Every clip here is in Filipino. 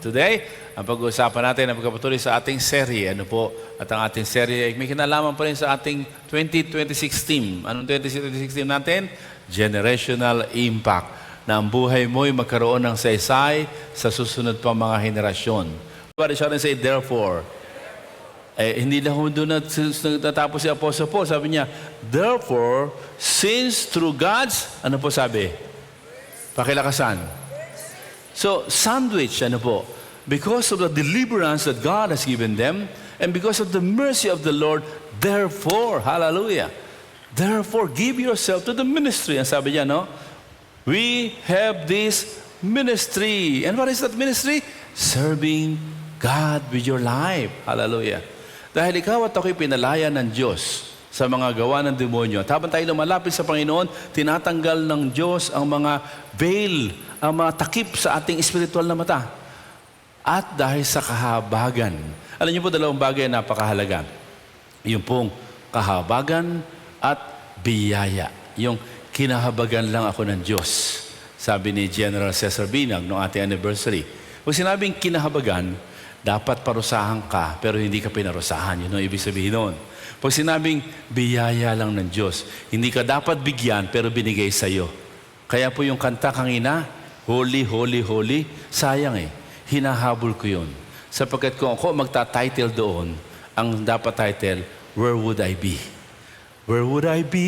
today, ang pag-uusapan natin ang pagkapatuloy sa ating serye. Ano po? At ang ating serye ay may kinalaman pa rin sa ating 2026 theme. Anong 2026 theme natin? Generational Impact. Na ang buhay mo'y magkaroon ng saysay sa susunod pang mga henerasyon. What is say, therefore? Hindi lang doon natapos si Apostle Paul. Sabi niya, therefore, since through God's, ano po sabi? Pakilakasan. So, sandwich, ano po? Because of the deliverance that God has given them, and because of the mercy of the Lord, therefore, hallelujah, therefore, give yourself to the ministry. Ang sabi niya, no? We have this ministry. And what is that ministry? Serving God with your life. Hallelujah. Dahil ikaw at ako'y pinalaya ng Diyos sa mga gawa ng demonyo. At habang tayo lumalapit sa Panginoon, tinatanggal ng Diyos ang mga veil, ang mga takip sa ating espiritual na mata. At dahil sa kahabagan. Alam niyo po, dalawang bagay na napakahalaga. Yung pong kahabagan at biyaya. Yung kinahabagan lang ako ng Diyos. Sabi ni General Cesar Binag noong ating anniversary. Kung sinabing kinahabagan, dapat parusahan ka, pero hindi ka pinarusahan. Yun ang ibig sabihin noon. Pag sinabing biyaya lang ng Diyos, hindi ka dapat bigyan, pero binigay sa'yo. Kaya po yung kanta kanina, holy, holy, holy, sayang hinahabol ko yun. Sapagkat kung ako magta-title doon, ang dapat title, where would I be? Where would I be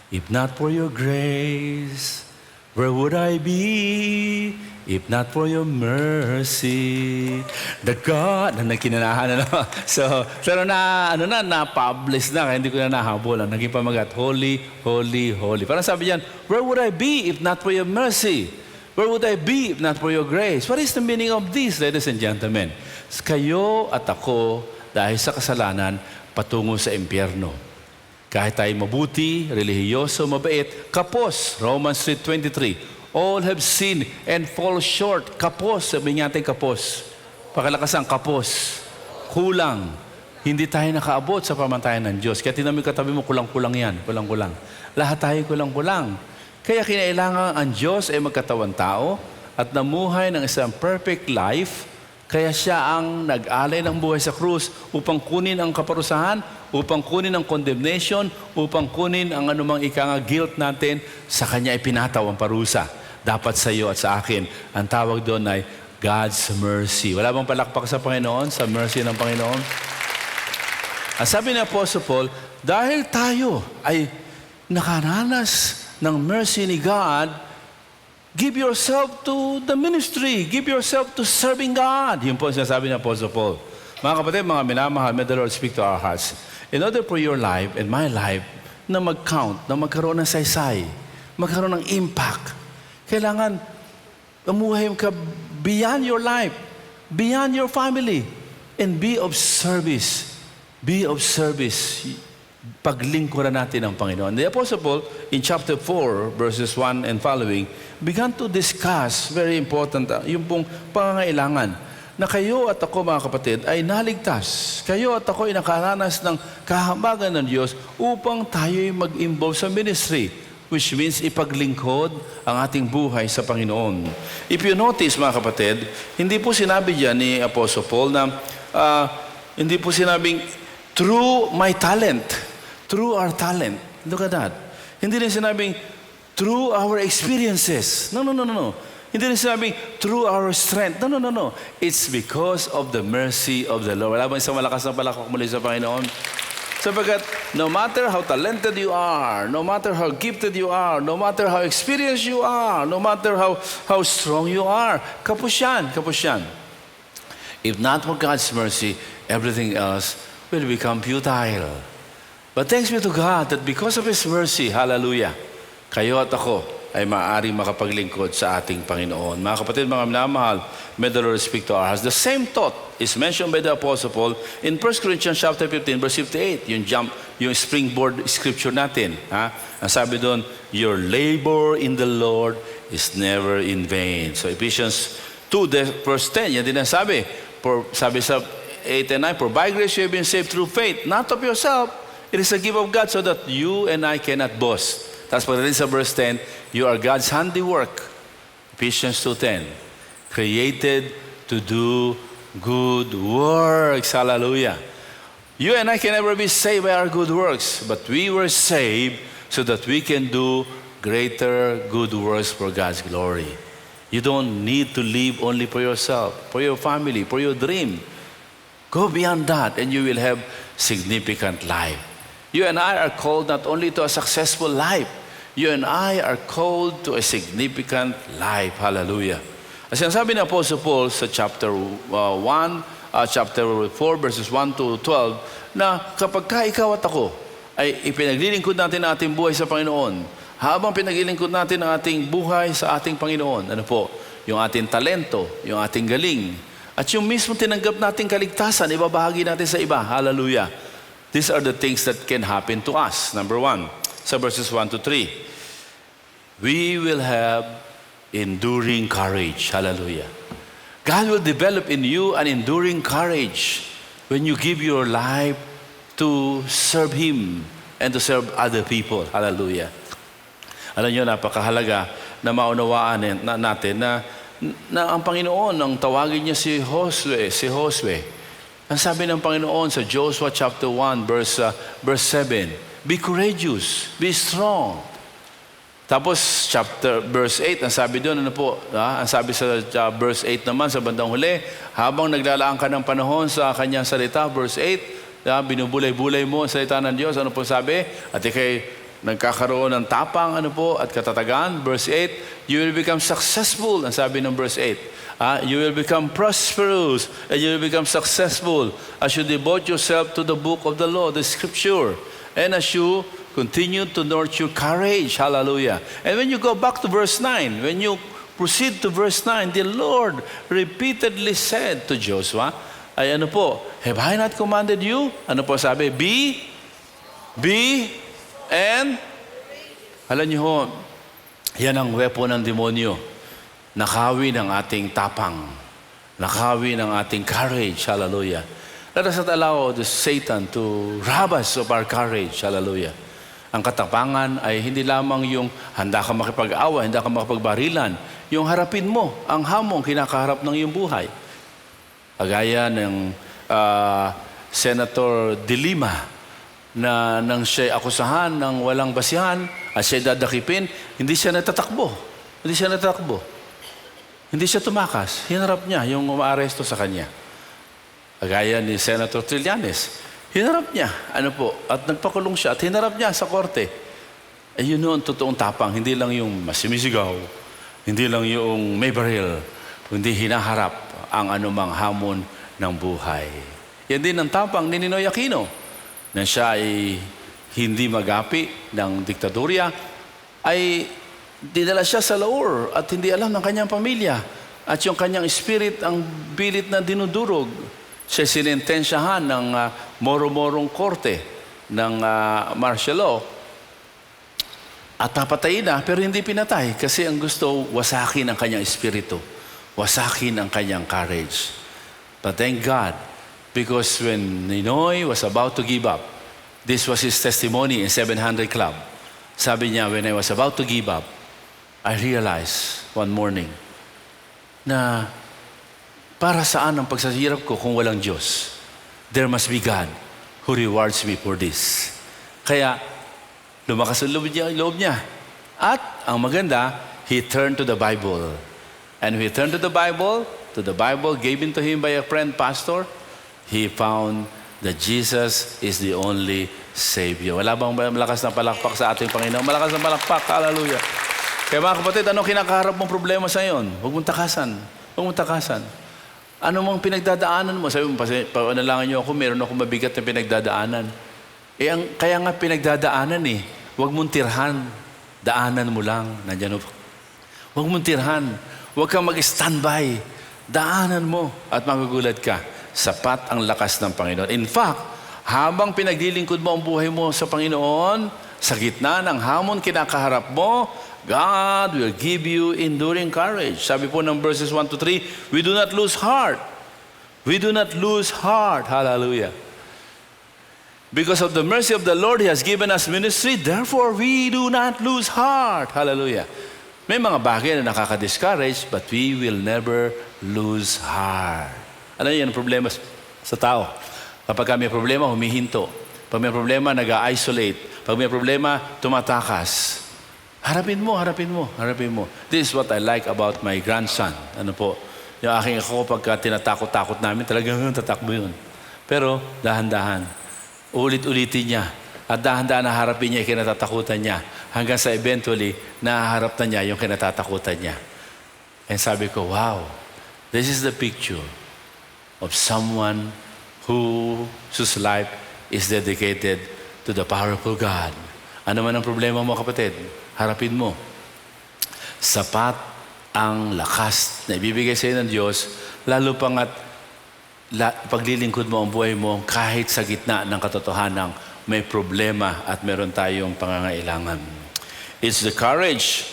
if not for your grace? Where would I be if not for your mercy? The God, na kinanahan na. So, pero na-publish na, kaya hindi ko na nahabol. Naging pamagat, holy, holy, holy. Parang sabi niyan, where would I be if not for your mercy? Where would I be if not for your grace? What is the meaning of this, ladies and gentlemen? Kayo at ako, dahil sa kasalanan, patungo sa impyerno. Kahit tayo mabuti, relihiyoso, mabait, kapos, Romans 3:23. All have sinned and fall short. Kapos, sabi natin kapos. Pakalakasan, kapos. Kulang. Hindi tayo nakaabot sa pamantayan ng Diyos. Kaya tinamig katabi mo, kulang-kulang yan. Kulang-kulang. Lahat tayo kulang-kulang. Kaya kinailangan ang Diyos ay magkatawan tao at namuhay ng isang perfect life. Kaya siya ang nag-alay ng buhay sa krus upang kunin ang kaparusahan, upang kunin ang condemnation, upang kunin ang anumang guilt natin. Sa Kanya ipinataw ang parusa. Dapat sa iyo at sa akin. Ang tawag doon ay God's mercy. Wala bang palakpak sa Panginoon, sa mercy ng Panginoon? Ang sabi ni Apostle Paul, dahil tayo ay nakaranas ng mercy ni God, give yourself to the ministry. Give yourself to serving God. Yun po ang sinasabi ng Apostle Paul. Mga kapatid, mga minamahal, may the Lord speak to our hearts. In order for your life and my life na mag-count, na magkaroon ng saysay, magkaroon ng impact, kailangan umuhay ka beyond your life, beyond your family, and be of service. Be of service. Paglingkuran natin ang Panginoon. The Apostle Paul, in chapter 4, verses 1 and following, began to discuss, very important, yung pong pangangailangan na kayo at ako, mga kapatid, ay naligtas. Kayo at ako ay nakaranas ng kahabagan ng Diyos upang tayo'y mag-involve sa ministry, which means ipaglingkod ang ating buhay sa Panginoon. If you notice, mga kapatid, hindi po sinabi dyan ni Apostle Paul na hindi po sinabing, through my talent, through our talent. Look at that. Hindi rin sinabing, through our experiences. No. Hindi rin sinabing, through our strength. No. It's because of the mercy of the Lord. Wala bang isang malakas na palakpak muli sa Panginoon? Sapagkat, no matter how talented you are, no matter how gifted you are, no matter how experienced you are, no matter how strong you are, kapos yan. If not for God's mercy, everything else will become futile. But thanks be to God that because of His mercy, hallelujah, kayo at ako ay maaaring makapaglingkod sa ating Panginoon. Mga kapatid, mga minamahal, may the Lord speak to our hearts. The same thought is mentioned by the Apostle Paul in 1 Corinthians chapter 15, verse 58. Yung springboard scripture natin. Ang sabi doon, your labor in the Lord is never in vain. So Ephesians 2, verse 10, yan din ang sabi. Sabi sa 8 and 9, for by grace you have been saved through faith, not of yourself. It is a gift of God so that you and I cannot boast. Tapos pagdating sa verse 10, you are God's handiwork. Ephesians 2:10. created to do good works. Hallelujah. You and I can never be saved by our good works, but we were saved so that we can do greater good works for God's glory. You don't need to live only for yourself, for your family, for your dream. Go beyond that and you will have significant life. You and I are called not only to a successful life, you and I are called to a significant life. Hallelujah. As sinasabi ni Apostle Paul sa chapter 4 verses 1 to 12, na kapag ka ikaw at ako ay ipinaglilingkod natin ang ating buhay sa Panginoon, habang pinaglilingkod natin ang ating buhay sa ating Panginoon, ano po, yung ating talento, yung ating galing, at yung mismo tinanggap nating kaligtasan, ibabahagi natin sa iba. Hallelujah. These are the things that can happen to us. Number 1, sa verses 1 to 3, we will have enduring courage. Hallelujah. God will develop in you an enduring courage when you give your life to serve Him and to serve other people. Hallelujah. Alam niyo, napakahalaga na maunawaan natin na ang Panginoon, ang tawagin niya si Josue. Ang sabi ng Panginoon sa Joshua chapter 1 verse 7, be courageous, be strong. Tapos verse 8, ang sabi doon, ang sabi sa verse 8 naman sa bandang huli, habang naglalaan ka ng panahon sa kanyang salita, verse 8, binubulay-bulay mo ang salita ng Diyos, ano po sabi? At ikay nagkakaroon ng tapang, at katatagan, verse 8, you will become successful, ang sabi ng verse 8. You will become prosperous and you will become successful as you devote yourself to the book of the law, the scripture, and as you continue to nurture courage. Hallelujah. And when you go back to verse 9, when you proceed to verse 9, the Lord repeatedly said to Joshua, have I not commanded you? Ano po sabi? Be, and, alam niyo ho, yan ang weapon ng demonyo. Nakawin ang ating tapang. Nakawin ang ating courage. Hallelujah. Let us not allow the Satan to rob us of our courage. Hallelujah. Ang katapangan ay hindi lamang yung handa ka makipag-awa, handa ka makipagbarilan. Yung harapin mo ang hamong kinakaharap ng iyong buhay. Kagaya ng Senator De Lima, na nang siya akusahan ng walang basihan at siya dadakipin, hindi siya natatakbo. Hindi siya tumakas. Hinarap niya yung umaaresto sa kanya. Kagaya ni Senator Trillanes. Hinarap niya. At nagpakulong siya at hinarap niya sa korte. Yun ang totoong tapang. Hindi lang yung masimisigaw. Hindi lang yung may baril. Kundi hinaharap ang anumang hamon ng buhay. Yan din ang tapang ni Ninoy Aquino, na siya ay hindi magapi ng diktadurya, ay dinala siya sa Laur at hindi alam ng kanyang pamilya. At yung kanyang spirit ang bilit na dinudurog. Siya sinintensyahan ng moro-morong korte ng martial law. At napatayin na, pero hindi pinatay kasi ang gusto, wasakin ang kanyang espiritu. Wasakin ang kanyang courage. But thank God, because when Ninoy was about to give up, this was his testimony in 700 Club. Sabi niya, when I was about to give up, I realized one morning na para saan ang pagsasirap ko kung walang Diyos? There must be God who rewards me for this. Kaya, lumakas ang loob niya. At, ang maganda, he turned to the Bible. And when he turned to the Bible given to him by a friend pastor, he found that Jesus is the only Savior. Wala bang malakas na palakpak sa ating Panginoon? Malakas na palakpak. Hallelujah. Kaya mga kapatid, anong kinakaharap mong problema sa iyon? Huwag mong takasan. Ano mong pinagdadaanan mo? Sabi mo, panalangin niyo ako, meron ako mabigat na pinagdadaanan. Kaya nga pinagdadaanan Huwag mong tirhan. Daanan mo lang. Nandiyan po. Huwag mong tirhan. Huwag kang mag-standby. Daanan mo at magugulat ka. Sapat ang lakas ng Panginoon. In fact, habang pinaglilingkod mo ang buhay mo sa Panginoon, sa gitna ng hamon kinakaharap mo, God will give you enduring courage. Sabi po ng verses 1 to 3, we do not lose heart. We do not lose heart. Hallelujah. Because of the mercy of the Lord, He has given us ministry. Therefore, we do not lose heart. Hallelujah. May mga bagay na nakaka-discourage, but we will never lose heart. Ano yan ang problema sa tao? Kapag may problema, humihinto. Pag may problema, nag-isolate. Pag may problema, tumatakas. Harapin mo, harapin mo, harapin mo. This is what I like about my grandson. Ano po? Yung aking ako, pagka tinatakot-takot namin, talagang tatakbo yun. Pero, dahan-dahan. Ulit-ulitin niya. At dahan-dahan naharapin niya yung kinatatakutan niya. Hanggang sa eventually, nahaharap na niya yung kinatatakutan niya. And sabi ko, wow, this is the picture of someone whose life is dedicated to the powerful God. Ano man ang problema mo, kapatid? Harapin mo. Sapat ang lakas na ibibigay sa iyo ng Diyos, lalo pangat paglilingkod mo ang buhay mo kahit sa gitna ng katotohanang may problema at meron tayong pangangailangan. It's the courage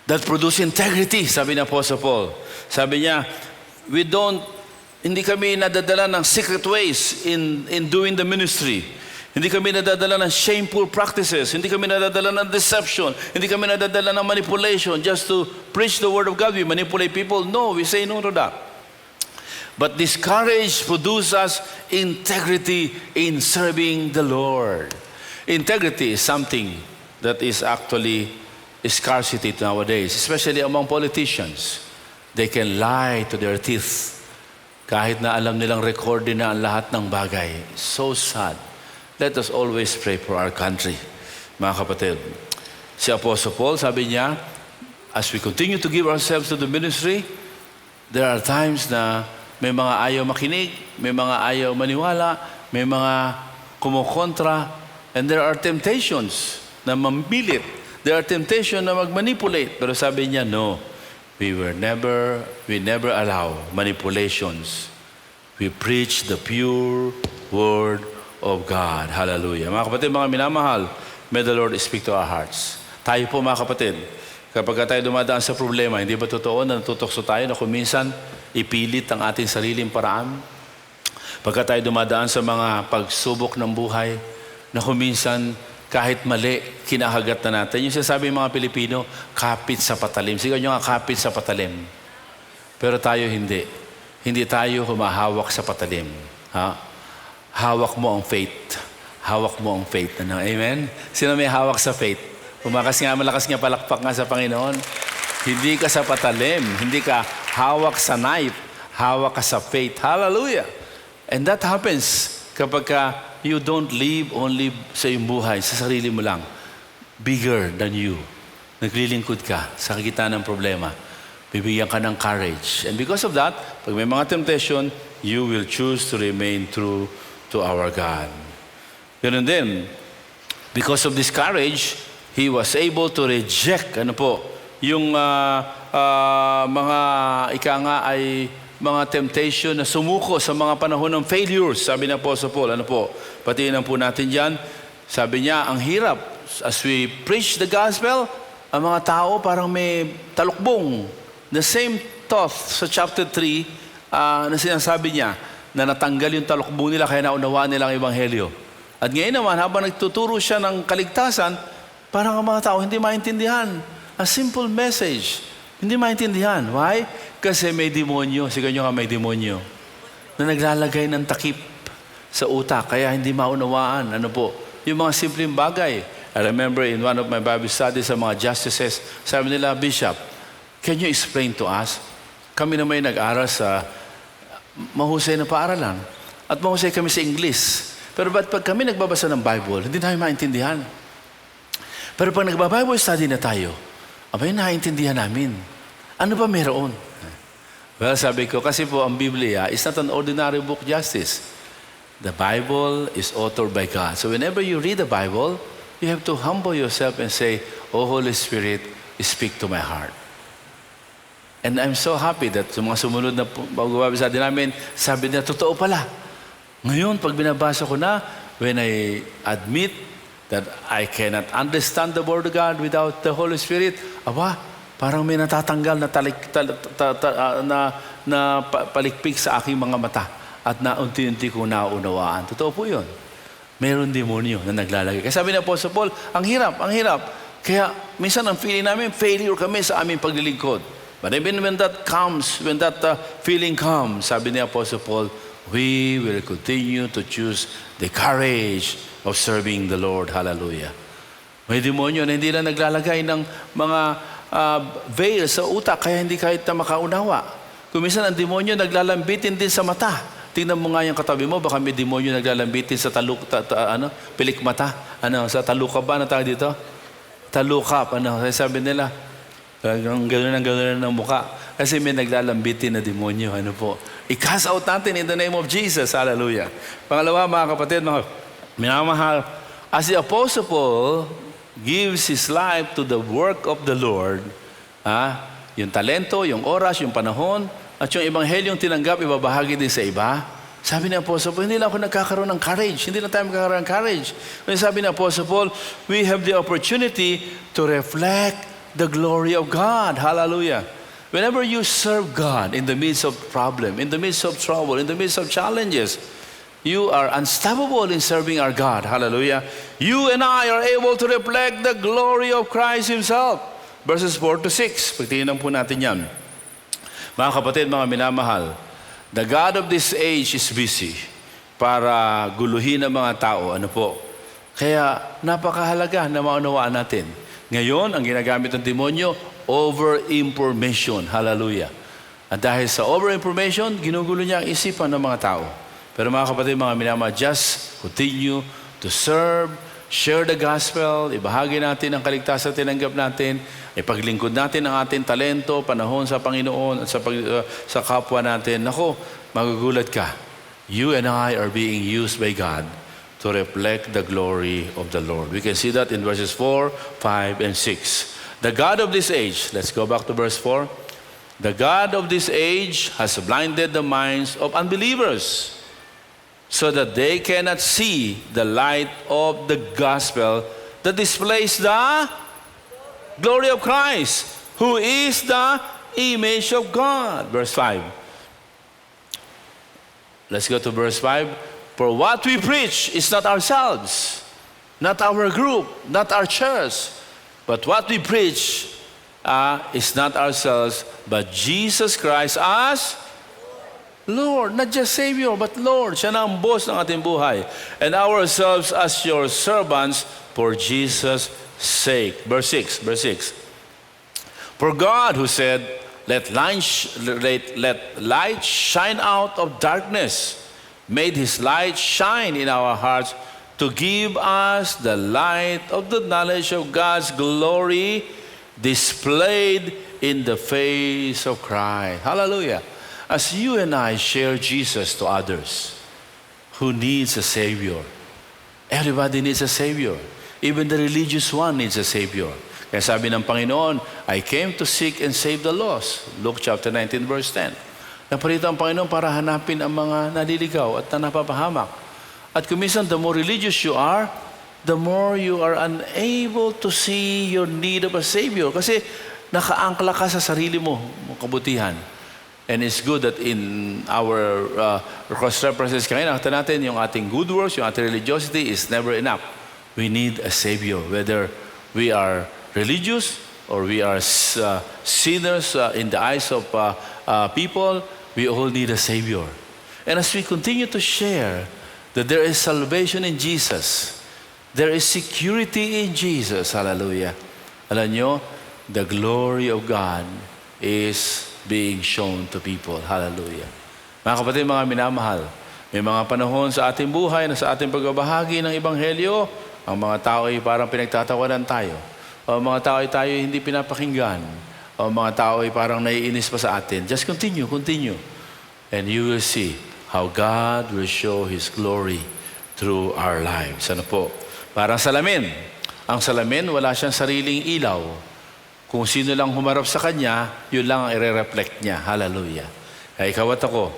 that produces integrity, sabi ng Apostle Paul. Sabi niya, hindi kami nadadala ng secret ways in doing the ministry. Hindi kami nadadala ng shameful practices. Hindi kami nadadala ng deception. Hindi kami nadadala ng manipulation just to preach the word of God. We manipulate people. No, we say no to that. But this courage produces integrity in serving the Lord. Integrity is something that is actually a scarcity nowadays, especially among politicians. They can lie to their teeth kahit na alam nilang recorded na ang lahat ng bagay. So sad. Let us always pray for our country, mga kapatid. Si Apostle Paul, sabi niya, as we continue to give ourselves to the ministry, there are times na may mga ayaw makinig, may mga ayaw maniwala, may mga kumukontra, and there are temptations na mamilit. There are temptations na magmanipulate. Pero sabi niya, no, we never allow manipulations. We preach the pure word of God. Hallelujah. Mga kapatid, mga minamahal, may the Lord speak to our hearts. Tayo po, mga kapatid, kapag tayo dumadaan sa problema, hindi ba totoo na natutokso tayo na kung minsan ipilit ang ating sariling paraan? Pagka tayo dumadaan sa mga pagsubok ng buhay, na kung minsan kahit mali, kinahagat na natin. Yung sinasabi ng mga Pilipino, kapit sa patalim. Sigaw nyo nga, kapit sa patalim. Pero tayo hindi. Hindi tayo humahawak sa patalim. Ha? Hawak mo ang faith. Hawak mo ang faith. Ano? Amen? Sino may hawak sa faith? Malakas nga, palakpak nga sa Panginoon. Hindi ka sa patalim. Hindi ka hawak sa knife. Hawak ka sa faith. Hallelujah! And that happens kapag you don't live only sa iyong buhay, sa sarili mo lang. Bigger than you. Naglilingkod ka sa gitna ng problema. Bibigyan ka ng courage. And because of that, pag may mga temptation, you will choose to remain true to our God. Ganun din, because of this courage, he was able to reject, yung mga ay mga temptation na sumuko sa mga panahon ng failures, sabi ng Apostle Paul. Patiin po natin dyan. Sabi niya, ang hirap, as we preach the gospel, ang mga tao parang may talukbong. The same thought sa chapter 3 na sinasabi niya, na natanggal yung talukbo nila kaya naunawaan nila ang Ebanghelyo. At ngayon naman, habang nagtuturo siya ng kaligtasan, parang ang mga tao hindi maintindihan. A simple message. Hindi maintindihan. Why? Kasi may demonyo. Sigaw nyo nga, may demonyo. Na naglalagay ng takip sa utak, kaya hindi maunawaan. Yung mga simpleng bagay. I remember in one of my Bible studies sa mga justices, sabi nila, Bishop, can you explain to us? Kami na may nag-aral sa mahusay na paaralan. At mahusay kami sa English. Pero ba't pag kami nagbabasa ng Bible, hindi namin maintindihan. Pero pag nagba-Bible study na tayo, abay naiintindihan namin. Ano ba meron? Well, sabi ko, kasi po ang Biblia is not an ordinary book, Justice. The Bible is authored by God. So whenever you read the Bible, you have to humble yourself and say, Oh Holy Spirit, speak to my heart. And I'm so happy that sa mga sumunod na pagbabasa din namin, sabi niya, totoo pala. Ngayon, pag binabasa ko na, when I admit that I cannot understand the Word of God without the Holy Spirit, parang may natatanggal na palikpik sa aking mga mata at naunti-unti kong naunawaan. Totoo po yun. Mayroon demonyo na naglalagay. Kaya sabi ni Apostle Paul, ang hirap. Kaya minsan ang feeling namin, failure kami sa aming paglilingkod. But even when that comes, when that feeling comes, sabi ni Apostle Paul, we will continue to choose the courage of serving the Lord. Hallelujah. May demonyo na hindi na naglalagay ng mga veil sa utak, kaya hindi kahit na makaunawa. Kung minsan ang demonyo naglalambitin din sa mata. Tingnan mo nga yung katabi mo, baka may demonyo naglalambitin sa pilik mata. Sa talukap ba na tawag dito? Talukap. Sabi nila, gano'n ng muka. Kasi may naglalambitin na demonyo. I-cast out natin in the name of Jesus. Hallelujah. Pangalawa, mga kapatid, mga minamahal, as the Apostle Paul gives his life to the work of the Lord, yung talento, yung oras, yung panahon, at yung ebanghelyong tinanggap, ibabahagi din sa iba. Sabi ni Apostle Paul, hindi lang ako nagkakaroon ng courage. Hindi lang tayo magkakaroon ng courage. Sabi ni Apostle Paul, we have the opportunity to reflect the glory of God. Hallelujah. Whenever you serve God in the midst of problem, in the midst of trouble, in the midst of challenges, you are unstoppable in serving our God. Hallelujah. You and I are able to reflect the glory of Christ Himself. Verses 4 to 6. Pagtingnan po natin yan. Mga kapatid, mga minamahal, the God of this age is busy para guluhin ang mga tao. Kaya napakahalaga na maunawaan natin. Ngayon, ang ginagamit ng demonyo, over-information. Hallelujah. At dahil sa over-information, ginugulo niya ang isipan ng mga tao. Pero mga kapatid, mga minamahal, just continue to serve, share the gospel, ibahagi natin ang kaligtasan na tinanggap natin, ipaglingkod natin ang ating talento, panahon sa Panginoon at sa kapwa natin. Magugulat ka. You and I are being used by God to reflect the glory of the Lord. We can see that in verses 4, 5, and 6. The God of this age, let's go back to verse 4. The God of this age has blinded the minds of unbelievers so that they cannot see the light of the gospel that displays the glory of Christ, who is the image of God. Verse 5. Let's go to verse 5. For what we preach is not ourselves, not our group, not our church, but what we preach is not ourselves, but Jesus Christ as Lord, not just Savior, but Lord. Siya na ang boss ng ating buhay. And ourselves as your servants for Jesus' sake. Verse 6. For God who said, let light shine out of darkness, made His light shine in our hearts to give us the light of the knowledge of God's glory displayed in the face of Christ. Hallelujah. As you and I share Jesus to others who needs a Savior, everybody needs a Savior. Even the religious one needs a Savior. Kaya sabi ng Panginoon, I came to seek and save the lost. Luke chapter 19 verse 10. Naparito ang Panginoon para hanapin ang mga naliligaw at napapahamak. At kuminsan, the more religious you are, the more you are unable to see your need of a Savior. Kasi nakaangkla ka sa sarili mo, kabutihan. And it's good that in our cross-references kanina, nakita natin yung ating good works, yung ating religiosity is never enough. We need a Savior. Whether we are religious or we are sinners in the eyes of people, we all need a Savior. And as we continue to share that there is salvation in Jesus, there is security in Jesus, hallelujah. Alam nyo, the glory of God is being shown to people. Hallelujah. Mga kapatid, mga minamahal, may mga panahon sa ating buhay na sa ating pagbabahagi ng Ebanghelyo, ang mga tao ay parang pinagtatawanan tayo. O mga tao ay tayo hindi pinapakinggan. O mga tao ay parang naiinis pa sa atin. Just continue. And you will see how God will show His glory through our lives. Po? Parang salamin. Ang salamin, wala siyang sariling ilaw. Kung sino lang humarap sa Kanya, yun lang ang i-reflect niya. Hallelujah. Kaya ikaw at ako,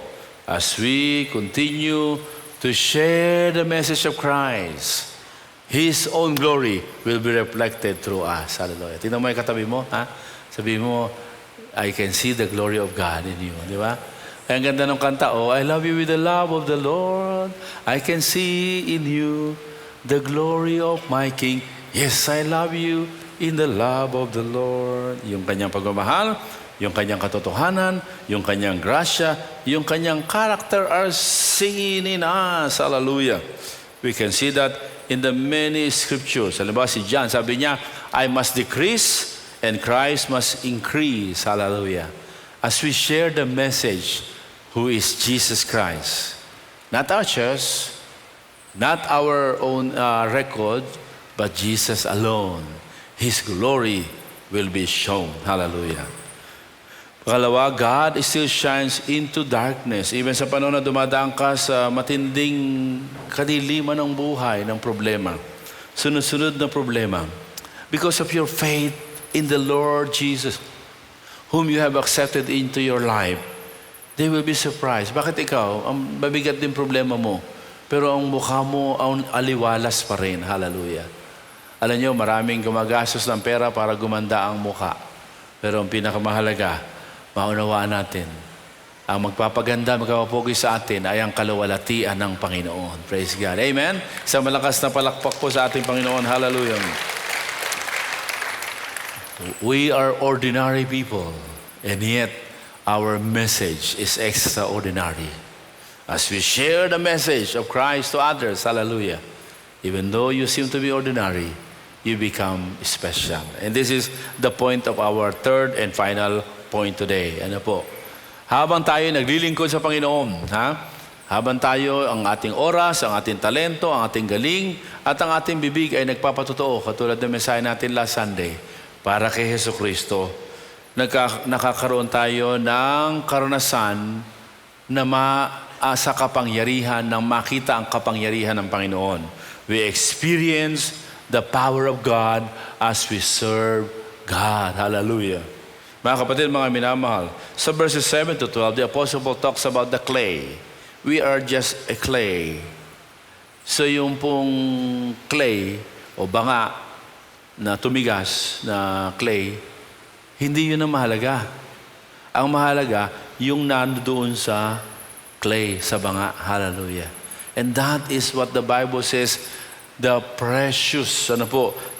as we continue to share the message of Christ, His own glory will be reflected through us. Hallelujah. Tingnan mo yung katabi mo, ha? Sabi mo, I can see the glory of God in you. Di ba? Ang ganda ng kanta, oh, I love you with the love of the Lord. I can see in you the glory of my King. Yes, I love you in the love of the Lord. Yung kanyang pagmamahal, yung kanyang katotohanan, yung kanyang grasya, yung kanyang character are singing in us. Hallelujah. We can see that in the many scriptures. Halimbawa si John, sabi niya, I must decrease and Christ must increase. Hallelujah. As we share the message, who is Jesus Christ. Not our church, not our own record, but Jesus alone. His glory will be shown. Hallelujah. Pangalawa, God still shines into darkness. Even sa panahon na dumadaan ka sa matinding kadiliman ng buhay, ng problema. Sunod-sunod na problema. Because of your faith in the Lord Jesus, whom you have accepted into your life, they will be surprised. Bakit ikaw, ang mabigat din problema mo, pero ang mukha mo ang aliwalas pa rin. Hallelujah. Alam nyo, maraming gumagastos ng pera para gumanda ang mukha. Pero ang pinakamahalaga, maunawaan natin, ang magpapaganda, magpapapogi sa atin ay ang kaluwalhatian ng Panginoon. Praise God. Amen? Isang malakas na palakpak po sa ating Panginoon. Hallelujah. We are ordinary people, and yet our message is extraordinary. As we share the message of Christ to others, hallelujah, even though you seem to be ordinary, you become special. And this is the point of our third and final point today. Ano po? Habang tayo naglilingkod sa Panginoon, habang tayo, ang ating oras, ang ating talento, ang ating galing, at ang ating bibig ay nagpapatotoo, katulad ng mensahe natin last Sunday, para kay Jesucristo, nakakaroon tayo ng karanasan na sa kapangyarihan, ng makita ang kapangyarihan ng Panginoon. We experience the power of God as we serve God. Hallelujah. Mga kapatid, mga minamahal, sa verses 7 to 12, the Apostle Paul talks about the clay. We are just a clay. So yung pong clay o banga na tumigas na clay, hindi yun ang mahalaga. Ang mahalaga, yung nandoon sa clay, sa banga. Hallelujah. And that is what the Bible says, the precious,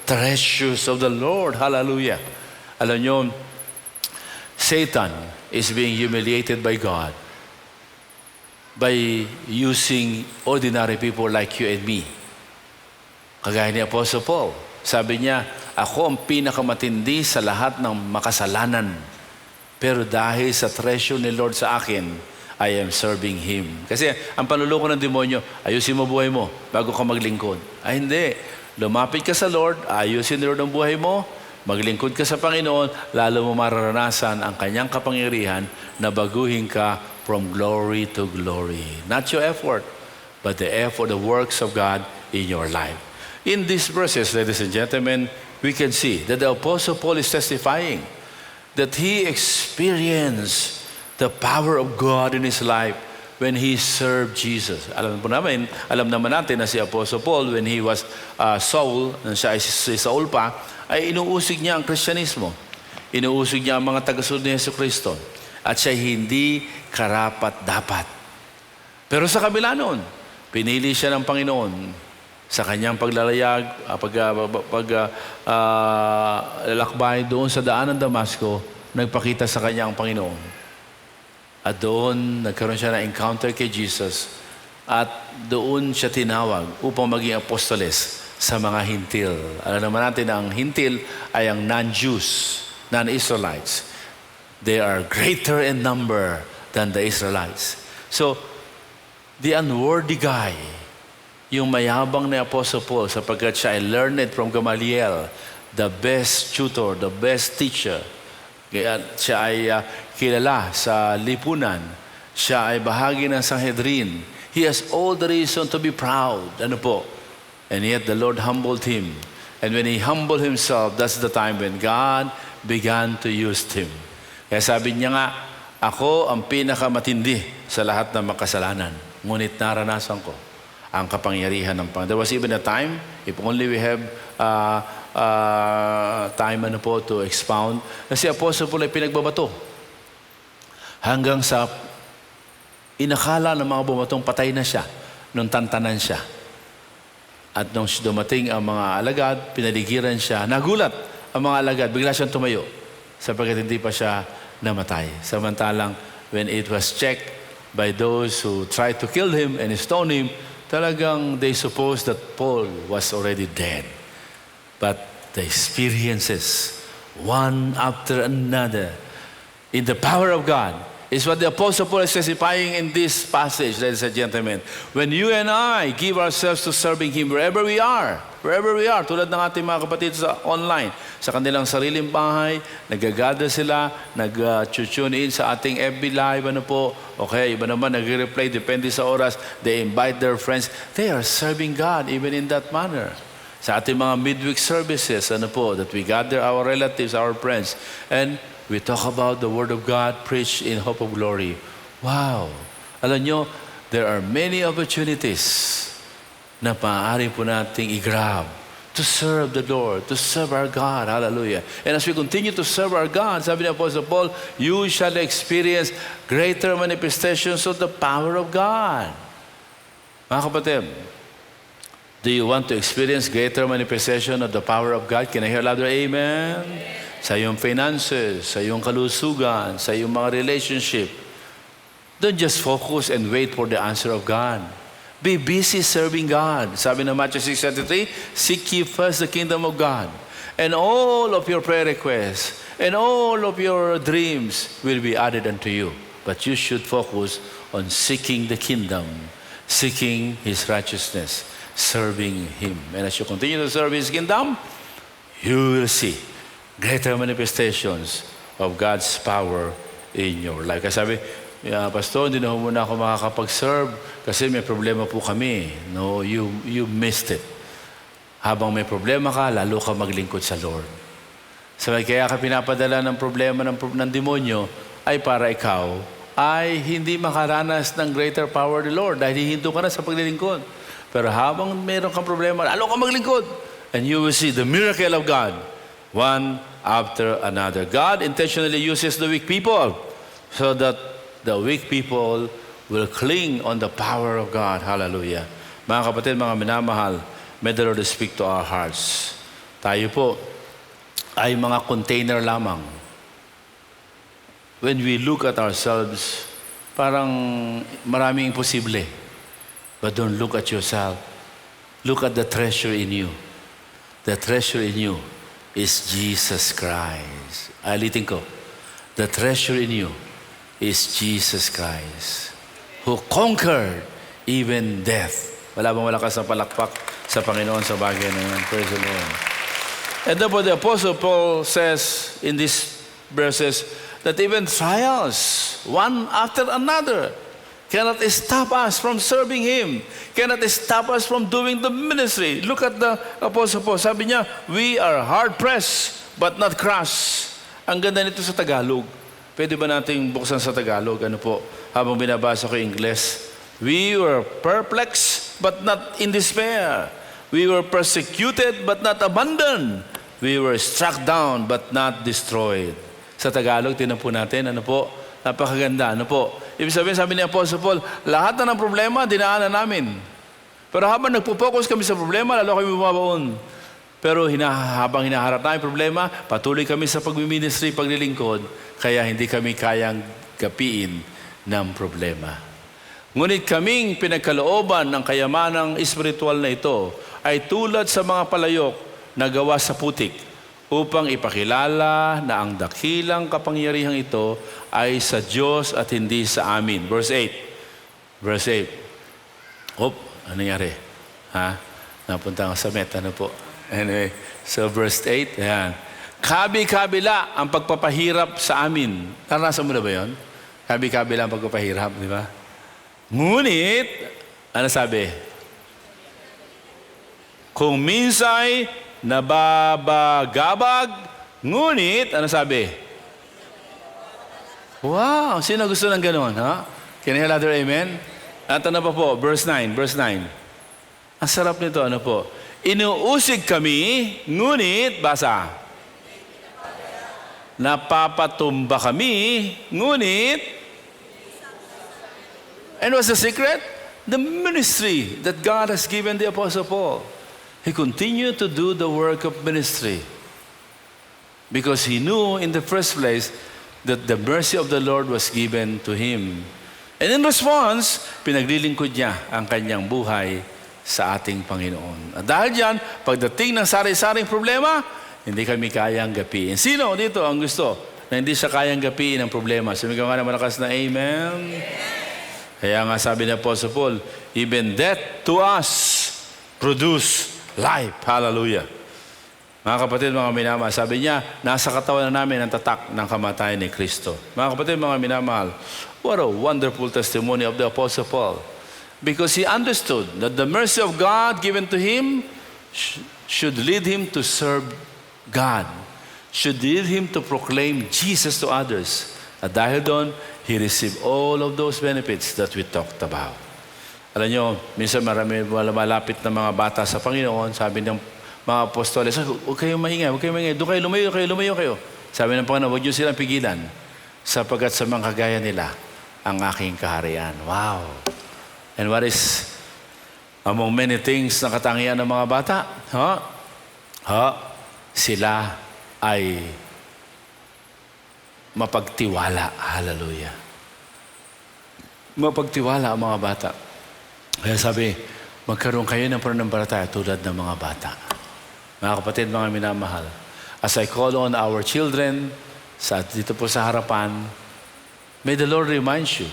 treasures of the Lord. Hallelujah. Alam nyo, Satan is being humiliated by God by using ordinary people like you and me. Kagaya ni Apostle Paul. Sabi niya, ako ang pinakamatindi sa lahat ng makasalanan. Pero dahil sa treasure ni Lord sa akin, I am serving Him. Kasi ang panluloko ng demonyo, ayusin mo buhay mo bago ka maglingkod. Ay hindi. Lumapit ka sa Lord, ayusin ni Lord ang buhay mo, maglingkod ka sa Panginoon, lalo mo mararanasan ang kanyang kapangyarihan na baguhin ka from glory to glory. Not your effort, but the effort, the works of God in your life. In these verses, ladies and gentlemen, we can see that the Apostle Paul is testifying that he experienced the power of God in his life when he served Jesus. Alam naman natin na si Apostle Paul, when he was Saul, siya ay si Saul pa, ay inuusig niya ang Kristyanismo. Inuusig niya ang mga tagasunod ni Jesucristo. At siya hindi karapat-dapat. Pero sa kabila noon, pinili siya ng Panginoon sa kanyang paglalayag, lalakbay doon sa daan ng Damasco, nagpakita sa kanya ang Panginoon. At doon, nagkaroon siya ng encounter kay Jesus. At doon siya tinawag upang maging apostoles sa mga hintil. Alam naman natin na ang hintil ay ang non-Jews, non-Israelites. They are greater in number than the Israelites. So, the unworthy guy, yung mayabang ni Apostle Paul, sapagkat siya ay learned from Gamaliel, the best tutor, the best teacher. Kaya siya ay kilala sa lipunan. Siya ay bahagi ng Sanhedrin. He has all the reason to be proud. Ano po? And yet the Lord humbled him. And when he humbled himself, that's the time when God began to use him. Kaya sabi niya nga, ako ang pinakamatindi sa lahat ng makasalanan. Ngunit naranasan ko ang kapangyarihan ng Panginoon. There was even a time, if only we have time to expound, na si Apostle Paul ay pinagbabato. Hanggang sa inakala ng mga bumatong patay na siya nung tantanan siya. At nung dumating ang mga alagad, pinaligiran siya, nagulat ang mga alagad, bigla siyang tumayo sapagkat hindi pa siya namatay. Samantalang when it was checked by those who tried to kill him and stone him, talagang they supposed that Paul was already dead. But the experiences, one after another, in the power of God, is what the Apostle Paul is specifying in this passage, ladies and gentlemen. When you and I give ourselves to serving Him wherever we are, tulad ng ating mga kapatid sa online, sa kanilang sariling bahay, nag-gather sila, nag-tune in sa ating FB Live, okay, iba naman nag-replay, depende sa oras, they invite their friends, they are serving God even in that manner. Sa ating mga midweek services, that we gather our relatives, our friends, and we talk about the Word of God preached in Hope of Glory. Wow! Alam nyo, there are many opportunities na maaari po nating i-grab to serve the Lord, to serve our God. Hallelujah. And as we continue to serve our God, sabi ni Apostle Paul, you shall experience greater manifestations of the power of God. Mga kapatid, do you want to experience greater manifestation of the power of God? Can I hear louder? Amen. Sa iyong finances, sa iyong kalusugan, sa iyong mga relationship. Don't just focus and wait for the answer of God. Be busy serving God. Sabi ng Matthew 6:33, seek ye first the kingdom of God, and all of your prayer requests and all of your dreams will be added unto you. But you should focus on seeking the kingdom, seeking His righteousness, serving Him. And as you continue to serve His kingdom, you will see greater manifestations of God's power in your life. Kasi sabi, Pastor, hindi na muna ako makakapag-serve kasi may problema po kami. No, you missed it. Habang may problema ka, lalo ka maglingkod sa Lord. Sabi, kaya ka pinapadala ng problema ng demonyo ay para ikaw ay hindi makaranas ng greater power of the Lord dahil hihinto ka na sa paglilingkod. Pero habang mayroon kang problema, lalo ka maglingkod. And you will see the miracle of God one after another. God intentionally uses the weak people so that the weak people will cling on the power of God. Hallelujah. Mga kapatid, mga minamahal, may the Lord speak to our hearts. Tayo po ay mga container lamang. When we look at ourselves, parang maraming imposible. But don't look at yourself. Look at the treasure in you. The treasure in you is Jesus Christ. Alitin ko. The treasure in you is Jesus Christ, who conquered even death. Wala bang malakas na palakpak sa Panginoon sa bagay na yun? Praise the Lord. And therefore the Apostle Paul says in these verses that even trials, one after another, cannot stop us from serving Him, cannot stop us from doing the ministry. Look at the Apostle Paul. Sabi niya, we are hard-pressed but not crushed. Ang ganda nito sa Tagalog. Pwede ba nating buksan sa Tagalog? Habang binabasa ko yung Ingles. We were perplexed but not in despair. We were persecuted but not abandoned. We were struck down but not destroyed. Sa Tagalog, tinan po natin, napakaganda, Ibig sabihin, sabi ni Apostle Paul, lahat na ng problema, dinaanan namin. Pero habang nagpo-focus kami sa problema, lalo kami bumabaon. Pero habang hinaharap namin problema, patuloy kami sa pagmiministry, paglilingkod, kaya hindi kami kayang gapiin ng problema. Ngunit kaming pinagkalooban ng kayamanang espiritual na ito ay tulad sa mga palayok na gawa sa putik, upang ipakilala na ang dakilang kapangyarihang ito ay sa Diyos at hindi sa amin. Verse 8. Verse 8. Ano nangyari? Napunta ako sa meta po. Anyway, so verse 8, ayan. Kabi-kabila ang pagpapahirap sa amin. Naranasan mo na ba yun? Kabi-kabila ang pagpapahirap, di ba? Ngunit, ano sabi? Kung minsay nababagabag, ngunit, ano sabi? Wow! Sino gusto ng gano'n, ha? Can you hear louder, amen? At ano pa po? Verse 9. Ang sarap nito, Inuusig kami, ngunit, basa. Napapatumba kami, ngunit, and what's the secret? The ministry that God has given the Apostle Paul. He continued to do the work of ministry. Because he knew in the first place that the mercy of the Lord was given to him. And in response, pinaglilingkod niya ang kanyang buhay sa ating Panginoon. At dahil diyan, pagdating ng sari-saring problema, hindi kami kayang gapiin. Sino dito ang gusto na hindi siya kayang gapiin ang problema? Sumigaw nga na malakas na Amen. Kaya nga sabi ni Apostle Paul, even death to us produce life. Hallelujah. Mga kapatid, mga minamahal, sabi niya, nasa katawan na namin ang tatak ng kamatayan ni Kristo. Mga kapatid, mga minamahal, what a wonderful testimony of the Apostle Paul. Because he understood that the mercy of God given to him should lead him to serve God, should lead him to proclaim Jesus to others. At dahil doon, he received all of those benefits that we talked about. Alam nyo, minsan marami malapit na mga bata sa Panginoon, sabi ng mga apostoles, huwag kayong maingay, doon kayo, lumayo kayo. Sabi ng Panginoon, huwag nyo silang pigilan, sapagkat sa mga kagaya nila, ang aking kaharian. Wow! And what is among many things na katangian ng mga bata? Sila ay mapagtiwala. Hallelujah. Mapagtiwala ang mga bata. Kaya sabi, magkaroon kayo ng pananampalataya tulad ng mga bata. Mga kapatid, mga minamahal, as I call on our children, dito po sa harapan, may the Lord remind you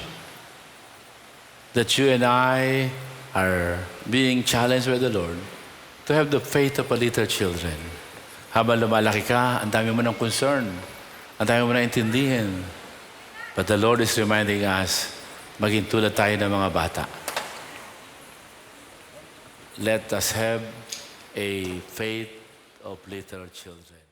that you and I are being challenged by the Lord to have the faith of a little children. Habang lumalaki ka, ang dami mo ng concern, ang dami mo na intindihin. But the Lord is reminding us, maging tulad tayo ng mga bata. Let us have a faith of little children.